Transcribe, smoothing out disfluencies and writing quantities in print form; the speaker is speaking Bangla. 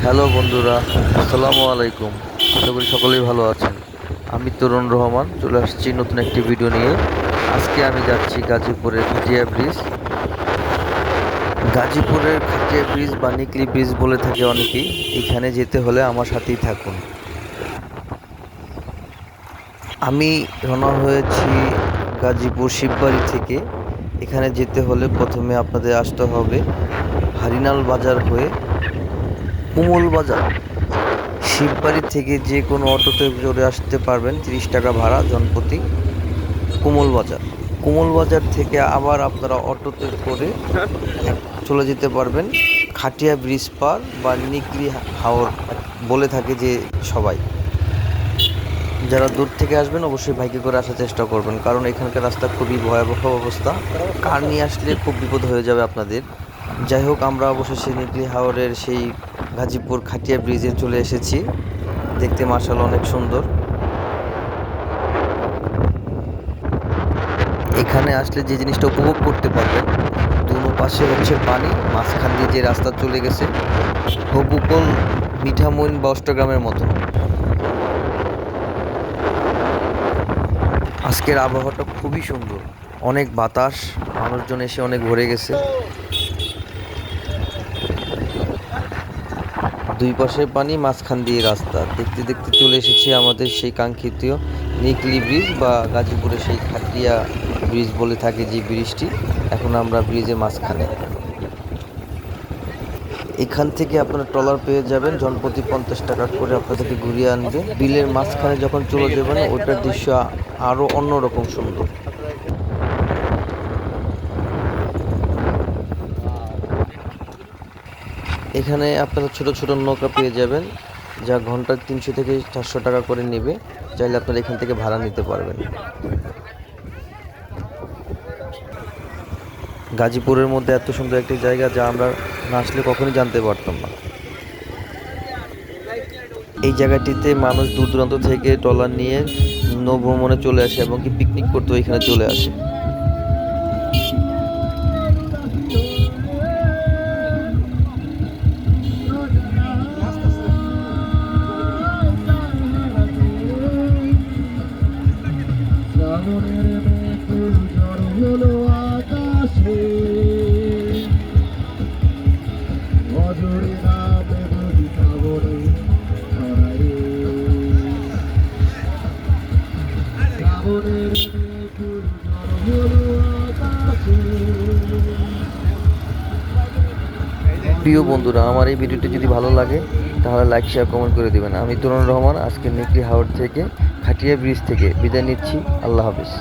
হ্যালো বন্ধুরা, আসসালামু আলাইকুম। আশা করি সকলেই ভালো আছেন। আমি তরুণ রহমান চলে আসছি নতুন একটি ভিডিও নিয়ে। আজকে আমি যাচ্ছি গাজীপুরের খাটিয়া ব্রিজ। গাজীপুরের খাটিয়া ব্রিজ বা নিকলি ব্রিজ বলে থাকে অনেকেই। এখানে যেতে হলে আমার সাথেই থাকুন। আমি রওনা হয়েছি গাজীপুর শিববাড়ি থেকে। এখানে যেতে হলে প্রথমে আপনাদের আসতে হবে হারিনাল বাজার হয়ে কুমল বাজার। শিববাড়ি থেকে যে কোনো অটোতে চড়ে আসতে পারবেন, 30 টাকা ভাড়া জনপ্রতি কুমল বাজার। কুমল বাজার থেকে আবার আপনারা অটোতে করে চলে যেতে পারবেন খাটিয়া ব্রিজ পার বা নিকলি হাওর বলে থাকে যে সবাই। যারা দূর থেকে আসবেন অবশ্যই বাইকে করে আসার চেষ্টা করবেন, কারণ এখানকার রাস্তা খুবই ভয়াবহ অবস্থা। কার নিয়ে আসলে খুব বিপদ হয়ে যাবে আপনাদের। যাই হোক, আমরা অবশেষে নিকলি হাওরের সেই গাজীপুর খাটিয়া ব্রিজে চলে এসেছি। দেখতে মার্শাল অনেক সুন্দর। এখানে আসলে যে জিনিসটা উপভোগ করতে পারবেন, দুনো পাশে হচ্ছে পানি, মাঝখান দিয়ে যে রাস্তা চলে গেছে হবুকল মিঠামইন বা অষ্টগ্রামের মতো। আজকের আবহাওয়াটা খুবই সুন্দর, অনেক বাতাস, মানুষজন এসে অনেক ভরে গেছে। দুই পাশে পানি, মাঝখান দিয়ে রাস্তা। দেখতে দেখতে চলে এসেছি আমাদের সেই কাঙ্ক্ষিত নিকলি ব্রিজ বা গাজীপুরে সেই খাটিয়া ব্রিজ বলে থাকে যে ব্রিজটি। এখন আমরা ব্রিজের মাঝখানে। এখান থেকে আপনারা ট্রলার পেয়ে যাবেন, জনপ্রতি 50 টাকা করে আপনাদেরকে ঘুরিয়ে আনবে। বিলের মাঝখানে যখন চলে যাবেন ওইটার দৃশ্য আরও অন্যরকম সুন্দর। এখানে আপনারা ছোট ছোট নৌকা পেয়ে যাবেন, যা ঘন্টায় 300 থেকে 400 টাকা করে নেবে। চাইলে আপনারা এখান থেকে ভাড়া নিতে পারবেন। গাজীপুরের মধ্যে এত সুন্দর একটি জায়গা যা আমরা না আসলে কখনোই জানতে পারতাম না। এই জায়গাটিতে মানুষ দূর দূরান্ত থেকে ট্রলার নিয়ে নৌ ভ্রমণে চলে আসে এবং কি পিকনিক করতেও এখানে চলে আসে। প্রিয় বন্ধুরা, আমার এই ভিডিওটি যদি ভালো লাগে তাহলে লাইক শেয়ার কমেন্ট করে দিবেন। আমি তরুণ রহমান আজকে নিকলি হাওর থেকে খাটিয়া ব্রিজ থেকে বিদায় নিচ্ছি। আল্লাহ হাফিজ।